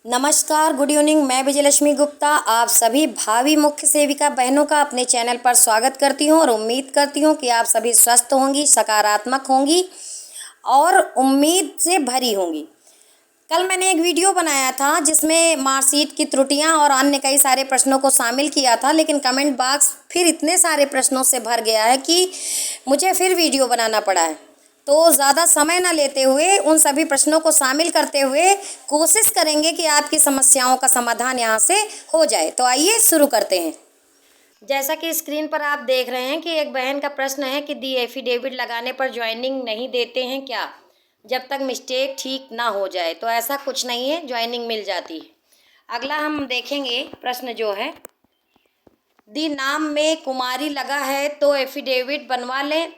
नमस्कार, good evening. मैं विजयलक्ष्मी गुप्ता आप सभी भावी मुख्य सेविका बहनों का अपने चैनल पर स्वागत करती हूं और उम्मीद करती हूं कि आप सभी स्वस्थ होंगी, सकारात्मक होंगी और उम्मीद से भरी होंगी। कल मैंने एक वीडियो बनाया था जिसमें मार्कशीट की त्रुटियां और अन्य कई सारे प्रश्नों को शामिल किया था, लेकिन कमेंट बॉक्स फिर इतने सारे प्रश्नों से भर गया है कि मुझे फिर वीडियो बनाना पड़ा है। तो ज़्यादा समय न लेते हुए उन सभी प्रश्नों को शामिल करते हुए कोशिश करेंगे कि आपकी समस्याओं का समाधान यहाँ से हो जाए। तो आइए शुरू करते हैं। जैसा कि स्क्रीन पर आप देख रहे हैं कि एक बहन का प्रश्न है कि दी एफिडेविट लगाने पर ज्वाइनिंग नहीं देते हैं क्या, जब तक मिस्टेक ठीक ना हो जाए। तो ऐसा कुछ नहीं है, ज्वाइनिंग मिल जाती है। अगला हम देखेंगे प्रश्न जो है, दी नाम में कुमारी लगा है तो एफिडेविट बनवा लें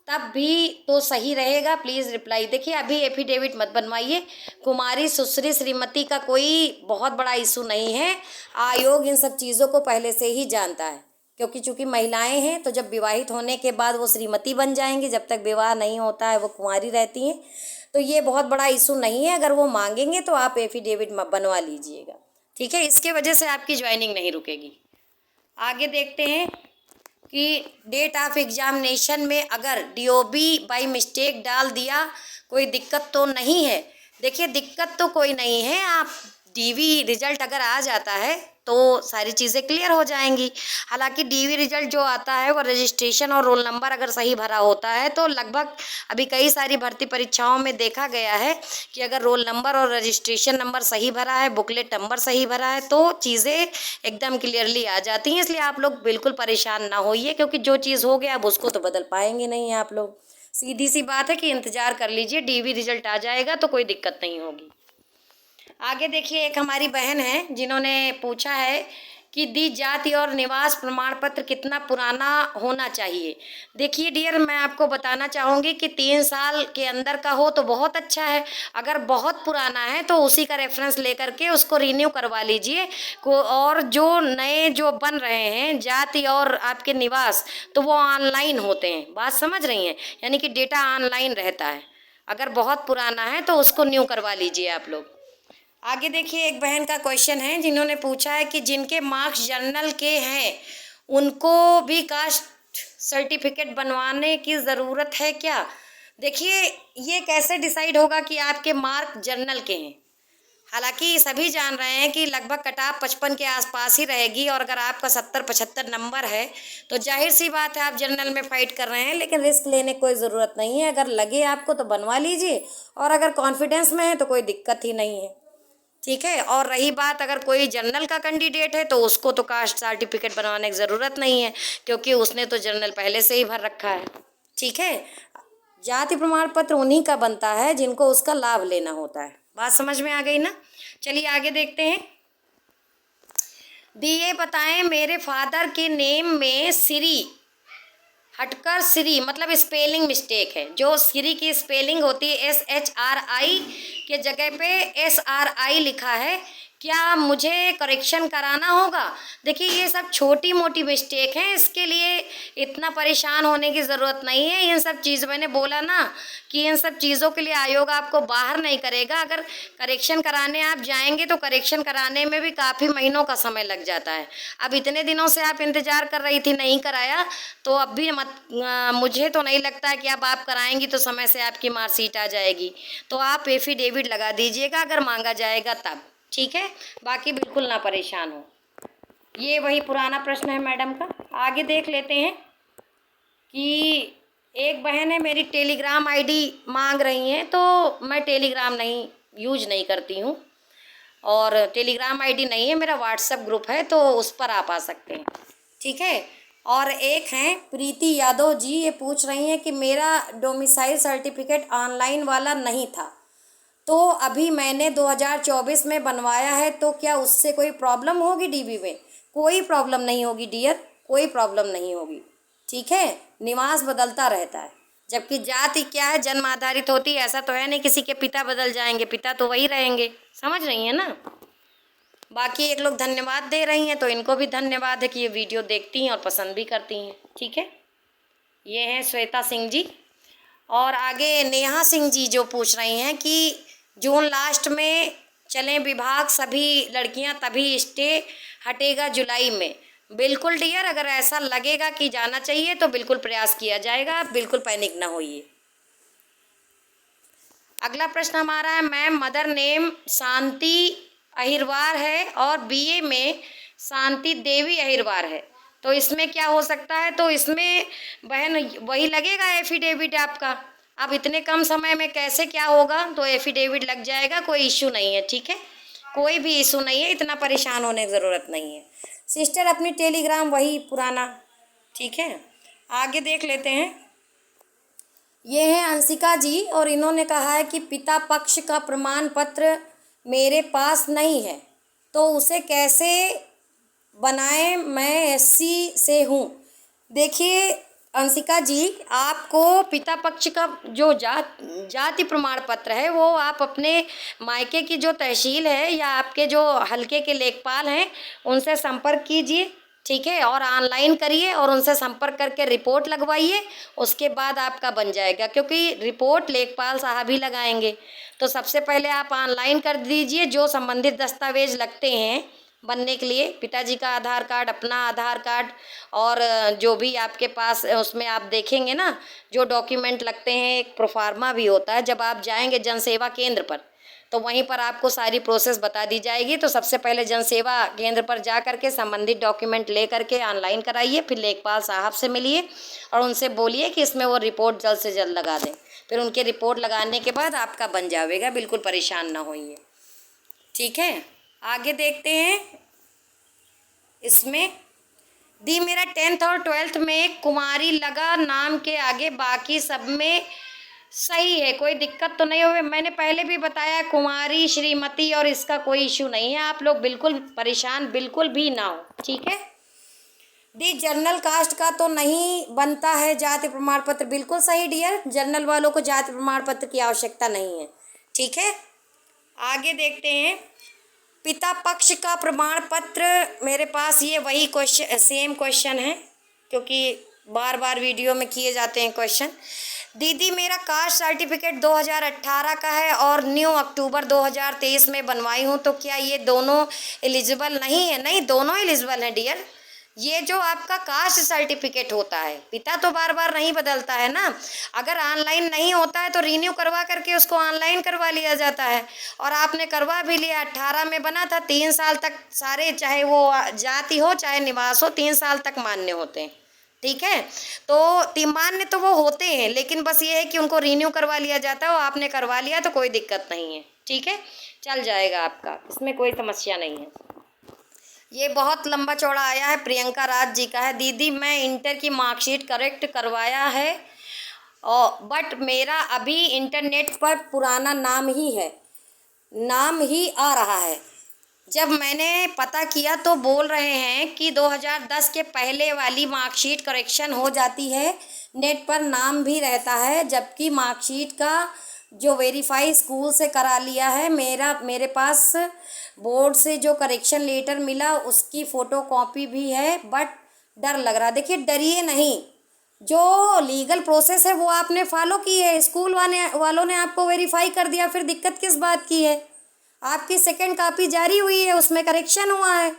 तब भी तो सही रहेगा, प्लीज़ रिप्लाई। देखिए, अभी एफिडेविट मत बनवाइए। कुमारी, सुश्री, श्रीमती का कोई बहुत बड़ा इशू नहीं है। आयोग इन सब चीज़ों को पहले से ही जानता है, क्योंकि चूंकि महिलाएं हैं तो जब विवाहित होने के बाद वो श्रीमती बन जाएंगी, जब तक विवाह नहीं होता है वो कुंवारी रहती हैं। तो ये बहुत बड़ा इशू नहीं है। अगर वो मांगेंगे तो आप एफिडेविट बनवा लीजिएगा, ठीक है। इसके वजह से आपकी ज्वाइनिंग नहीं रुकेगी। आगे देखते हैं कि डेट ऑफ एग्जामिनेशन में अगर डीओबी बाई मिस्टेक डाल दिया, कोई दिक्कत तो नहीं है। देखिए, दिक्कत तो कोई नहीं है। आप डीवी रिजल्ट अगर आ जाता है तो सारी चीज़ें क्लियर हो जाएंगी। हालांकि डीवी रिजल्ट जो आता है वो रजिस्ट्रेशन और रोल नंबर अगर सही भरा होता है तो लगभग अभी कई सारी भर्ती परीक्षाओं में देखा गया है कि अगर रोल नंबर और रजिस्ट्रेशन नंबर सही भरा है, बुकलेट नंबर सही भरा है, तो चीज़ें एकदम क्लियरली आ जाती हैं। इसलिए आप लोग बिल्कुल परेशान ना होइए, क्योंकि जो चीज़ हो गया अब उसको तो बदल पाएंगे नहीं आप लोग। सीधी सी बात है कि इंतज़ार कर लीजिए, डीवी रिजल्ट आ जाएगा तो कोई दिक्कत नहीं होगी। आगे देखिए, एक हमारी बहन है जिन्होंने पूछा है कि दी जाति और निवास प्रमाण पत्र कितना पुराना होना चाहिए। देखिए डियर, मैं आपको बताना चाहूँगी कि 3 साल के अंदर का हो तो बहुत अच्छा है। अगर बहुत पुराना है तो उसी का रेफरेंस लेकर के उसको रीन्यू करवा लीजिए। और जो नए जो बन रहे हैं जाति और आपके निवास, तो वो ऑनलाइन होते हैं। बात समझ रही हैं, यानी कि डेटा ऑनलाइन रहता है। अगर बहुत पुराना है तो उसको न्यू करवा लीजिए आप लोग। आगे देखिए, एक बहन का क्वेश्चन है जिन्होंने पूछा है कि जिनके मार्क्स जर्नल के हैं उनको भी कास्ट सर्टिफिकेट बनवाने की ज़रूरत है क्या। देखिए, ये कैसे डिसाइड होगा कि आपके मार्क जर्नल के हैं। हालांकि सभी जान रहे हैं कि लगभग कट ऑफ 55 के आसपास ही रहेगी, और अगर आपका 70-75 नंबर है तो जाहिर सी बात है आप जर्नल में फाइट कर रहे हैं। लेकिन रिस्क लेने की कोई ज़रूरत नहीं है। अगर लगे आपको तो बनवा लीजिए, और अगर कॉन्फिडेंस में है तो कोई दिक्कत ही नहीं है, ठीक है। और रही बात, अगर कोई जनरल का कैंडिडेट है तो उसको तो कास्ट सर्टिफिकेट बनवाने की ज़रूरत नहीं है, क्योंकि उसने तो जनरल पहले से ही भर रखा है, ठीक है। जाति प्रमाण पत्र उन्हीं का बनता है जिनको उसका लाभ लेना होता है। बात समझ में आ गई ना। चलिए आगे देखते हैं। दी ये बताएं, मेरे फादर के नेम में श्री हटकर श्री मतलब स्पेलिंग मिस्टेक है। जो श्री की स्पेलिंग होती है SHRI के जगह पे SRI लिखा है, क्या मुझे करेक्शन कराना होगा। देखिए, ये सब छोटी मोटी मिस्टेक हैं, इसके लिए इतना परेशान होने की ज़रूरत नहीं है। इन सब चीज़ मैंने बोला ना कि इन सब चीज़ों के लिए आयोग आपको बाहर नहीं करेगा। अगर करेक्शन कराने आप जाएंगे तो करेक्शन कराने में भी काफ़ी महीनों का समय लग जाता है। अब इतने दिनों से आप इंतज़ार कर रही थी, नहीं कराया, तो अब भी मुझे तो नहीं लगता है कि अब आप कराएंगी तो समय से आपकी मार्कशीट आ जाएगी। तो आप एफिडेविट लगा दीजिएगा अगर मांगा जाएगा तब, ठीक है। बाकी बिल्कुल ना परेशान हो। ये वही पुराना प्रश्न है मैडम का। आगे देख लेते हैं कि एक बहन है मेरी टेलीग्राम आईडी मांग रही हैं, तो मैं टेलीग्राम नहीं यूज नहीं करती हूँ, और टेलीग्राम आईडी नहीं है, मेरा व्हाट्सएप ग्रुप है, तो उस पर आप आ सकते हैं, ठीक है। और एक हैं प्रीति यादव जी, ये पूछ रही हैं कि मेरा डोमिसाइल सर्टिफिकेट ऑनलाइन वाला नहीं था, तो अभी मैंने 2024 में बनवाया है, तो क्या उससे कोई प्रॉब्लम होगी डीबी में। कोई प्रॉब्लम नहीं होगी डियर, कोई प्रॉब्लम नहीं होगी, ठीक है। निवास बदलता रहता है, जबकि जाति क्या है, जन्म आधारित होती है। ऐसा तो है नहीं किसी के पिता बदल जाएंगे, पिता तो वही रहेंगे। समझ रही हैं ना। बाकी एक लोग धन्यवाद दे रही हैं, तो इनको भी धन्यवाद है कि ये वीडियो देखती हैं और पसंद भी करती हैं, ठीक है। ये हैं श्वेता सिंह जी। और आगे नेहा सिंह जी जो पूछ रही हैं कि जून लास्ट में चलें विभाग सभी लड़कियां तभी स्टे हटेगा जुलाई में। बिल्कुल डियर, अगर ऐसा लगेगा कि जाना चाहिए तो बिल्कुल प्रयास किया जाएगा, आप बिल्कुल पैनिक ना होइए। अगला प्रश्न हमारा है, मैम मदर नेम शांति अहिरवार है और बीए में शांति देवी अहिरवार है, तो इसमें क्या हो सकता है? तो इसमें बहन वही लगेगा एफिडेविट आपका। अब इतने कम समय में कैसे क्या होगा, तो एफिडेविट लग जाएगा, कोई इश्यू नहीं है, ठीक है, कोई भी इशू नहीं है, इतना परेशान होने की ज़रूरत नहीं है। सिस्टर अपनी टेलीग्राम वही पुराना, ठीक है। आगे देख लेते हैं। ये हैं अंशिका जी और इन्होंने कहा है कि पिता पक्ष का प्रमाण पत्र मेरे पास नहीं है तो उसे कैसे बनाएं, मैं एससी से हूँ। देखिए अंशिका जी, आपको पिता पक्ष का जो जाति प्रमाण पत्र है वो आप अपने मायके की जो तहसील है या आपके जो हलके के लेखपाल हैं उनसे संपर्क कीजिए, ठीक है, और ऑनलाइन करिए और उनसे संपर्क करके रिपोर्ट लगवाइए, उसके बाद आपका बन जाएगा, क्योंकि रिपोर्ट लेखपाल साहब ही लगाएंगे। तो सबसे पहले आप ऑनलाइन कर दीजिए जो संबंधित दस्तावेज लगते हैं बनने के लिए, पिताजी का आधार कार्ड, अपना आधार कार्ड और जो भी आपके पास उसमें आप देखेंगे ना जो डॉक्यूमेंट लगते हैं, एक प्रोफार्मा भी होता है। जब आप जाएंगे जनसेवा केंद्र पर तो वहीं पर आपको सारी प्रोसेस बता दी जाएगी। तो सबसे पहले जनसेवा केंद्र पर जा करके संबंधित डॉक्यूमेंट ले करके ऑनलाइन कराइए, फिर लेखपाल साहब से मिलिए और उनसे बोलिए कि इसमें वो रिपोर्ट जल्द से जल्द लगा दें। फिर उनके रिपोर्ट लगाने के बाद आपका बन जाएगा, बिल्कुल परेशान ना होइए, ठीक है। आगे देखते हैं। इसमें दी मेरा 10th और 12th में कुमारी लगा नाम के आगे, बाकी सब में सही है, कोई दिक्कत तो नहीं हुई। मैंने पहले भी बताया कुमारी, श्रीमती और इसका कोई इशू नहीं है, आप लोग बिल्कुल परेशान बिल्कुल भी ना हो, ठीक है। दी जनरल कास्ट का तो नहीं बनता है जाति प्रमाण पत्र, बिल्कुल सही डियर, जनरल वालों को जाति प्रमाण पत्र की आवश्यकता नहीं है, ठीक है। आगे देखते हैं। पिता पक्ष का प्रमाण पत्र मेरे पास ये वही क्वेश्चन, सेम क्वेश्चन है क्योंकि बार बार वीडियो में किए जाते हैं क्वेश्चन। दीदी मेरा कास्ट सर्टिफिकेट 2018 का है और न्यू अक्टूबर 2023 में बनवाई हूँ, तो क्या ये दोनों एलिजिबल नहीं है? नहीं, दोनों एलिजिबल हैं डियर। ये जो आपका कास्ट सर्टिफिकेट होता है, पिता तो बार बार नहीं बदलता है ना, अगर ऑनलाइन नहीं होता है तो रीन्यू करवा करके उसको ऑनलाइन करवा लिया जाता है, और आपने करवा भी लिया। 18 में बना था, 3 साल तक सारे, चाहे वो जाति हो चाहे निवास हो, 3 साल तक मान्य होते हैं, ठीक है। तो मान्य तो वो होते हैं, लेकिन बस ये है कि उनको रीन्यू करवा लिया जाता है, वो आपने करवा लिया तो कोई दिक्कत नहीं है, ठीक है, चल जाएगा आपका, इसमें कोई समस्या नहीं है। ये बहुत लंबा चौड़ा आया है, प्रियंका राज जी का है। दीदी मैं इंटर की मार्कशीट करेक्ट करवाया है और बट मेरा अभी इंटरनेट पर पुराना नाम ही आ रहा है। जब मैंने पता किया तो बोल रहे हैं कि 2010 के पहले वाली मार्कशीट करेक्शन हो जाती है, नेट पर नाम भी रहता है, जबकि मार्कशीट का जो वेरीफाई स्कूल से करा लिया है, मेरे पास बोर्ड से जो करेक्शन लेटर मिला उसकी फ़ोटो कॉपी भी है, बट डर लग रहा। देखिए डरिए नहीं, जो लीगल प्रोसेस है वो आपने फॉलो की है, स्कूल वालों ने आपको वेरीफाई कर दिया, फिर दिक्कत किस बात की है? आपकी सेकंड कॉपी जारी हुई है, उसमें करेक्शन हुआ है।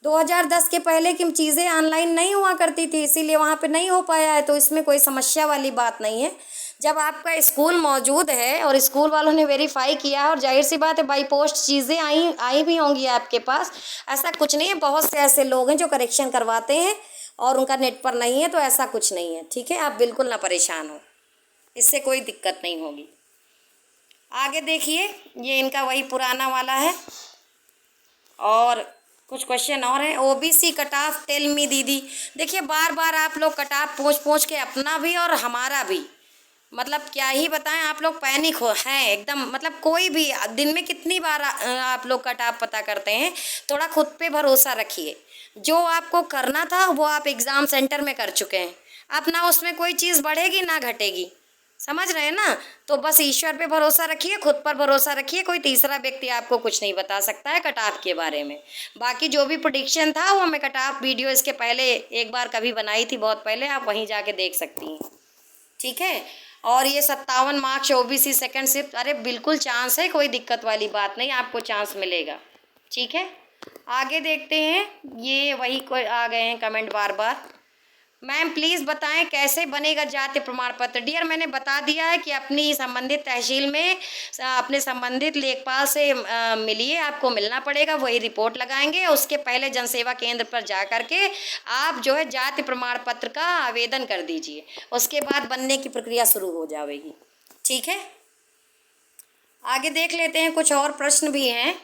2010 के पहले की चीज़ें ऑनलाइन नहीं हुआ करती थी, इसीलिए वहाँ पे नहीं हो पाया है, तो इसमें कोई समस्या वाली बात नहीं है। जब आपका स्कूल मौजूद है और स्कूल वालों ने वेरीफाई किया, और जाहिर सी बात है बाई पोस्ट चीज़ें आई भी होंगी आपके पास, ऐसा कुछ नहीं है। बहुत से ऐसे लोग हैं जो करेक्शन करवाते हैं और उनका नेट पर नहीं है, तो ऐसा कुछ नहीं है, ठीक है, आप बिल्कुल ना परेशान हो, इससे कोई दिक्कत नहीं होगी। आगे देखिए, ये इनका वही पुराना वाला है और कुछ क्वेश्चन और हैं। OBC cut off tell me दीदी। देखिए बार बार आप लोग कट ऑफ पूछ के अपना भी और हमारा भी, मतलब क्या ही बताएं, आप लोग पैनिक हो हैं एकदम। मतलब कोई भी दिन में कितनी बार आप लोग कट ऑफ पता करते हैं, थोड़ा खुद पे भरोसा रखिए। जो आपको करना था वो आप एग्ज़ाम सेंटर में कर चुके हैं, अब ना उसमें कोई चीज़ बढ़ेगी ना घटेगी, समझ रहे हैं ना। तो बस ईश्वर पे भरोसा रखिए, खुद पर भरोसा रखिए, कोई तीसरा व्यक्ति आपको कुछ नहीं बता सकता है कट ऑफ के बारे में। बाकी जो भी प्रेडिक्शन था वो मैं कट ऑफ वीडियो इसके पहले एक बार कभी बनाई थी, बहुत पहले, आप वहीं जाके देख सकती हैं, ठीक है। और ये 57 मार्क्स ओबीसी सेकंड शिफ्ट, अरे बिल्कुल चांस है, कोई दिक्कत वाली बात नहीं, आपको चांस मिलेगा। ठीक है, आगे देखते हैं। ये वही कोई आ गए हैं comment bar bar. Ma'am please बताएं कैसे बनेगा जाति प्रमाण पत्र। डियर मैंने बता दिया है कि अपनी संबंधित तहसील में अपने संबंधित लेखपाल से मिलिए, आपको मिलना पड़ेगा, वही रिपोर्ट लगाएंगे। उसके पहले जनसेवा केंद्र पर जा करके आप जो है जाति प्रमाण पत्र का आवेदन कर दीजिए, उसके बाद बनने की प्रक्रिया शुरू हो जाएगी। ठीक है, आगे देख लेते हैं। कुछ और प्रश्न भी हैं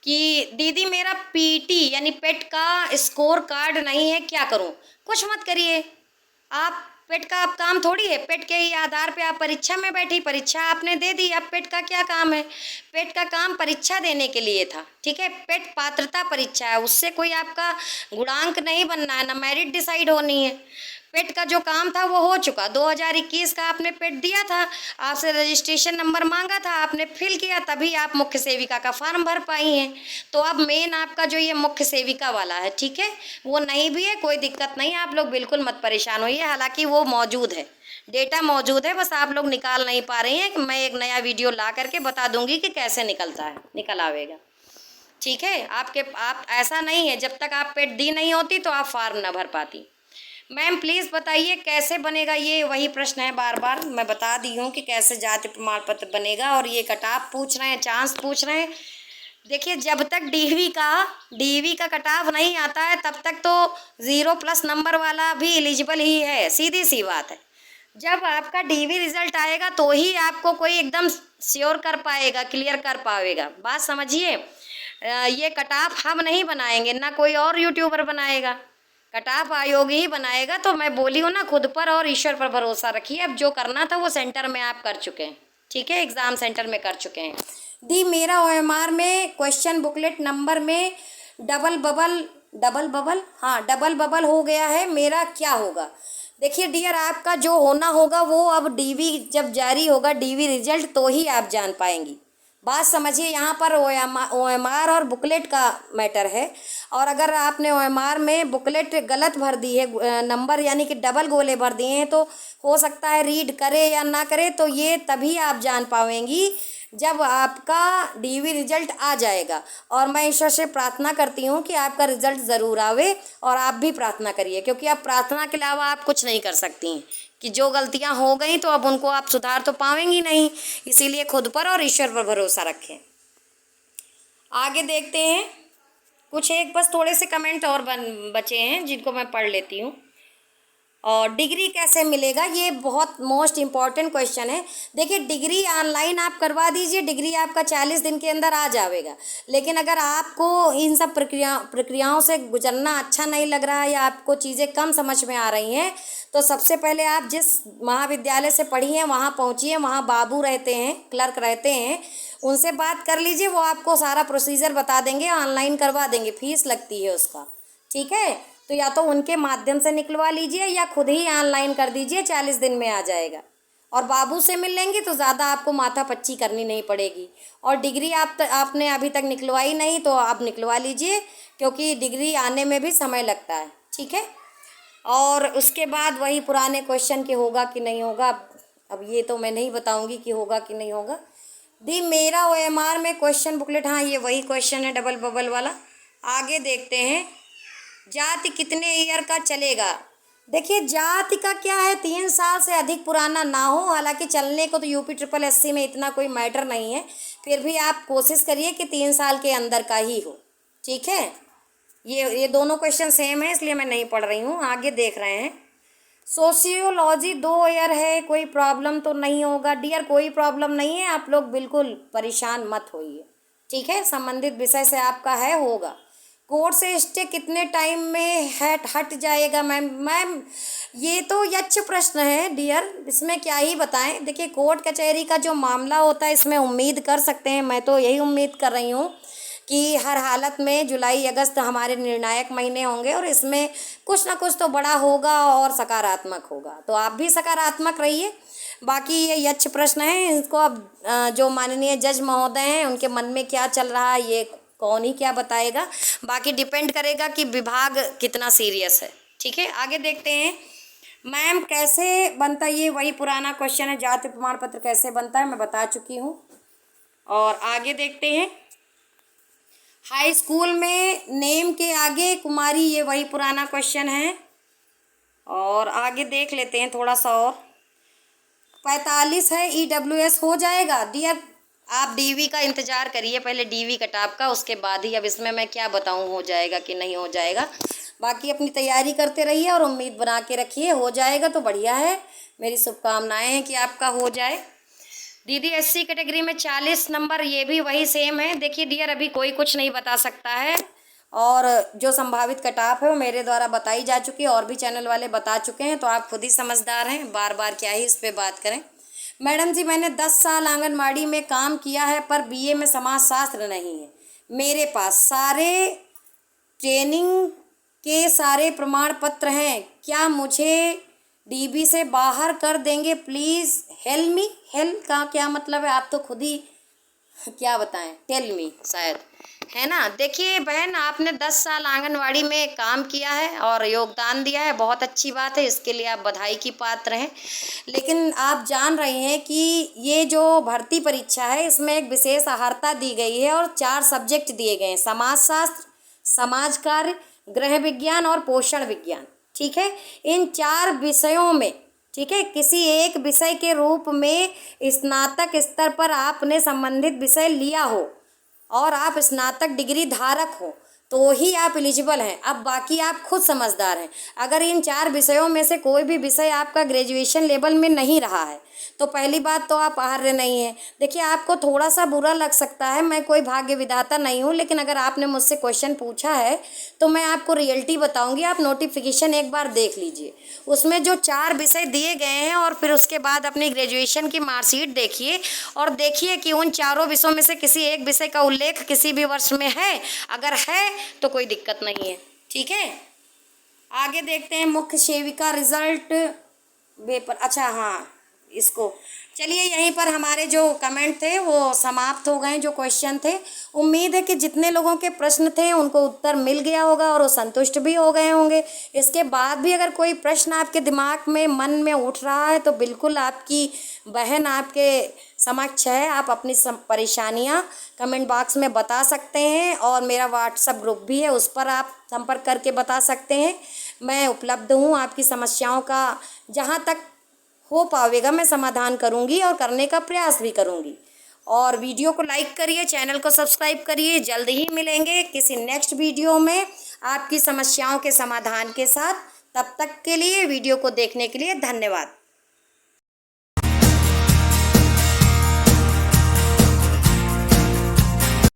कि दीदी मेरा पीटी यानी पेट का स्कोर कार्ड नहीं है, क्या करूं? कुछ मत करिए आप, पेट का आप काम थोड़ी है, पेट के ही आधार पे आप परीक्षा में बैठी, परीक्षा आपने दे दी, अब पेट का क्या काम है? पेट का काम परीक्षा देने के लिए था। ठीक है, पेट पात्रता परीक्षा है, उससे कोई आपका गुणांक नहीं बनना है, ना मेरिट डिसाइड होनी है। पेट का जो काम था वो हो चुका, 2021 का आपने पेट दिया था, आपसे रजिस्ट्रेशन नंबर मांगा था, आपने फिल किया, तभी आप मुख्य सेविका का फॉर्म भर पाई हैं। तो अब मेन आपका जो ये मुख्य सेविका वाला है, ठीक है, वो नहीं भी है, कोई दिक्कत नहीं, आप लोग बिल्कुल मत परेशान होइए, हालांकि वो मौजूद है, डेटा मौजूद है, बस आप लोग निकाल नहीं पा रही हैं। कि मैं एक नया वीडियो ला करके बता दूंगी कि कैसे निकलता है, निकल आवेगा। ठीक है, आप ऐसा नहीं है जब तक आप पेट दी नहीं होती तो आप फॉर्म ना भर पाती। मैम प्लीज़ बताइए कैसे बनेगा, ये वही प्रश्न है बार बार, मैं बता दी हूँ कि कैसे जाति प्रमाण पत्र बनेगा। और ये कटाव पूछ रहे हैं, चांस पूछ रहे हैं। देखिए जब तक डीवी का कटाव नहीं आता है तब तक तो 0+ नंबर वाला भी एलिजिबल ही है, सीधी सी बात है। जब आपका डीवी रिजल्ट आएगा तो ही आपको कोई एकदम श्योर कर पाएगा, क्लियर कर पाएगा, बात समझिए। ये कटाफ हम नहीं बनाएंगे, ना कोई और यूट्यूबर बनाएगा, कटाफ आयोग ही बनाएगा। तो मैं बोली हूँ ना, खुद पर और ईश्वर पर भरोसा रखिए। अब जो करना था वो सेंटर में आप कर चुके हैं, ठीक है, एग्ज़ाम सेंटर में कर चुके हैं। दी मेरा ओएमआर में क्वेश्चन बुकलेट नंबर में डबल बबल हो गया है, मेरा क्या होगा? देखिए डियर, आपका जो होना होगा वो अब डीवी जब जारी होगा, डीवी रिजल्ट, तो ही आप जान पाएंगी। बात समझिए, यहाँ पर ओएमआर और बुकलेट का मैटर है। और अगर आपने ओएमआर में बुकलेट गलत भर दी है, नंबर यानी कि डबल गोले भर दिए हैं, तो हो सकता है रीड करे या ना करे, तो ये तभी आप जान पाएंगी जब आपका डीवी रिजल्ट आ जाएगा। और मैं ईश्वर से प्रार्थना करती हूँ कि आपका रिजल्ट ज़रूर आवे, और आप भी प्रार्थना करिए, क्योंकि आप प्रार्थना के अलावा आप कुछ नहीं कर सकती हैं। कि जो गलतियां हो गई तो अब उनको आप सुधार तो पाएंगी नहीं, इसीलिए खुद पर और ईश्वर पर भरोसा रखें। आगे देखते हैं। कुछ एक बस थोड़े से कमेंट और बचे हैं जिनको मैं पढ़ लेती हूँ। और डिग्री कैसे मिलेगा, ये बहुत मोस्ट इम्पॉर्टेंट क्वेश्चन है। देखिए डिग्री ऑनलाइन आप करवा दीजिए, डिग्री आपका 40 दिन के अंदर आ जाएगा। लेकिन अगर आपको इन सब प्रक्रियाओं से गुजरना अच्छा नहीं लग रहा है, या आपको चीज़ें कम समझ में आ रही हैं, तो सबसे पहले आप जिस महाविद्यालय से पढ़ी हैं वहाँ पहुँचिए, वहाँ बाबू रहते हैं, क्लर्क रहते हैं, उनसे बात कर लीजिए, वो आपको सारा प्रोसीजर बता देंगे, ऑनलाइन करवा देंगे, फीस लगती है उसका। ठीक है, तो या तो उनके माध्यम से निकलवा लीजिए या खुद ही ऑनलाइन कर दीजिए, 40 दिन में आ जाएगा। और बाबू से मिल लेंगे तो ज़्यादा आपको माथापच्ची करनी नहीं पड़ेगी। और डिग्री आपने अभी तक निकलवाई नहीं तो आप निकलवा लीजिए, क्योंकि डिग्री आने में भी समय लगता है। ठीक है, और उसके बाद वही पुराने क्वेश्चन के होगा कि नहीं होगा, अब ये तो मैं नहीं बताऊंगी कि होगा कि नहीं होगा। दी मेरा ओएमआर में क्वेश्चन बुकलेट, हाँ ये वही क्वेश्चन है डबल बबल वाला। आगे देखते हैं। जाति कितने ईयर का चलेगा? देखिए जाति का क्या है, 3 साल से अधिक पुराना ना हो, हालांकि चलने को तो यूपी SSS में इतना कोई मैटर नहीं है, फिर भी आप कोशिश करिए कि 3 साल के अंदर का ही हो। ठीक है, ये दोनों क्वेश्चन सेम है, इसलिए मैं नहीं पढ़ रही हूँ। आगे देख रहे हैं। सोशियोलॉजी 2 ईयर है, कोई प्रॉब्लम तो नहीं होगा? डियर कोई प्रॉब्लम नहीं है, आप लोग बिल्कुल परेशान मत होइए। ठीक है, संबंधित विषय से आपका है, होगा। कोर्ट से स्टे कितने टाइम में हट जाएगा? मैम ये तो यच्छ प्रश्न है डियर, इसमें क्या ही बताएं। देखिए कोर्ट कचहरी का जो मामला होता है, इसमें उम्मीद कर सकते हैं, मैं तो यही उम्मीद कर रही हूँ कि हर हालत में जुलाई अगस्त हमारे निर्णायक महीने होंगे, और इसमें कुछ ना कुछ तो बड़ा होगा और सकारात्मक होगा, तो आप भी सकारात्मक रहिए। बाकी ये यच्छ प्रश्न है, इसको अब जो माननीय जज महोदय हैं उनके मन में क्या चल रहा है ये कौन ही क्या बताएगा, बाकी डिपेंड करेगा कि विभाग कितना सीरियस है। ठीक है, आगे देखते हैं। मैम कैसे बनता है, ये वही पुराना क्वेश्चन है, जाति प्रमाण पत्र कैसे बनता है मैं बता चुकी हूँ। और आगे देखते हैं, हाई स्कूल में नेम के आगे कुमारी, ये वही पुराना क्वेश्चन है। और आगे देख लेते हैं थोड़ा सा और, 45 है EWS हो जाएगा डियर। आप डीवी का इंतज़ार करिए, पहले डीवी कटाप का, उसके बाद ही अब इसमें मैं क्या बताऊं हो जाएगा कि नहीं हो जाएगा। बाकी अपनी तैयारी करते रहिए और उम्मीद बना के रखिए, हो जाएगा तो बढ़िया है, मेरी शुभकामनाएं हैं कि आपका हो जाए। दीदी SC कैटेगरी में 40 नंबर, ये भी वही सेम है। देखिए डियर, अभी कोई कुछ नहीं बता सकता है, और जो संभावित कटाप है वो मेरे द्वारा बताई जा चुकी है, और भी चैनल वाले बता चुके हैं, तो आप खुद ही समझदार हैं, बार बार क्या ही इस पर बात करें। मैडम जी मैंने 10 साल आंगनबाड़ी में काम किया है, पर BA में समाजशास्त्र नहीं है मेरे पास, सारे ट्रेनिंग के सारे प्रमाण पत्र हैं, क्या मुझे DB से बाहर कर देंगे प्लीज़ हेल्प मी। हेल्प का क्या मतलब है, आप तो खुद ही क्या बताएं, टेल मी शायद, है ना। देखिए बहन, आपने 10 साल आंगनवाड़ी में काम किया है और योगदान दिया है, बहुत अच्छी बात है, इसके लिए आप बधाई की पात्र हैं। लेकिन आप जान रहे हैं कि ये जो भर्ती परीक्षा है इसमें एक विशेष अहर्ता दी गई है और 4 सब्जेक्ट दिए गए हैं, समाजशास्त्र, समाज कार्य, गृह विज्ञान और पोषण विज्ञान। ठीक है, इन 4 विषयों में, ठीक है, किसी एक विषय के रूप में स्नातक स्तर पर आपने संबंधित विषय लिया हो और आप स्नातक डिग्री धारक हो तो ही आप एलिजिबल हैं। अब बाकी आप खुद समझदार हैं, अगर इन 4 विषयों में से कोई भी विषय आपका ग्रेजुएशन लेवल में नहीं रहा है तो पहली बात तो आप अर्ह नहीं हैं। देखिए आपको थोड़ा सा बुरा लग सकता है, मैं कोई भाग्य विधाता नहीं हूँ, लेकिन अगर आपने मुझसे क्वेश्चन पूछा है तो मैं आपको रियलिटी बताऊँगी। आप नोटिफिकेशन एक बार देख लीजिए, उसमें जो 4 विषय दिए गए हैं, और फिर उसके बाद अपनी ग्रेजुएशन की मार्कशीट देखिए और देखिए कि उन 4 विषयों में से किसी एक विषय का उल्लेख किसी भी वर्ष में है, अगर है तो कोई दिक्कत नहीं है। ठीक है, आगे देखते हैं, मुख्य सेविका रिजल्ट पेपर, अच्छा हाँ इसको, चलिए यहीं पर हमारे जो कमेंट थे वो समाप्त हो गए, जो क्वेश्चन थे। उम्मीद है कि जितने लोगों के प्रश्न थे उनको उत्तर मिल गया होगा और वो संतुष्ट भी हो गए होंगे। इसके बाद भी अगर कोई प्रश्न आपके दिमाग में, मन में उठ रहा है तो बिल्कुल आपकी बहन आपके समक्ष है, आप अपनी परेशानियां कमेंट बॉक्स में बता सकते हैं, और मेरा व्हाट्सएप ग्रुप भी है, उस पर आप संपर्क करके बता सकते हैं। मैं उपलब्ध हूँ, आपकी समस्याओं का जहाँ तक हो पावेगा मैं समाधान करूंगी और करने का प्रयास भी करूंगी। और वीडियो को लाइक करिए, चैनल को सब्सक्राइब करिए। जल्द ही मिलेंगे किसी नेक्स्ट वीडियो में आपकी समस्याओं के समाधान के साथ। तब तक के लिए वीडियो को देखने के लिए धन्यवाद।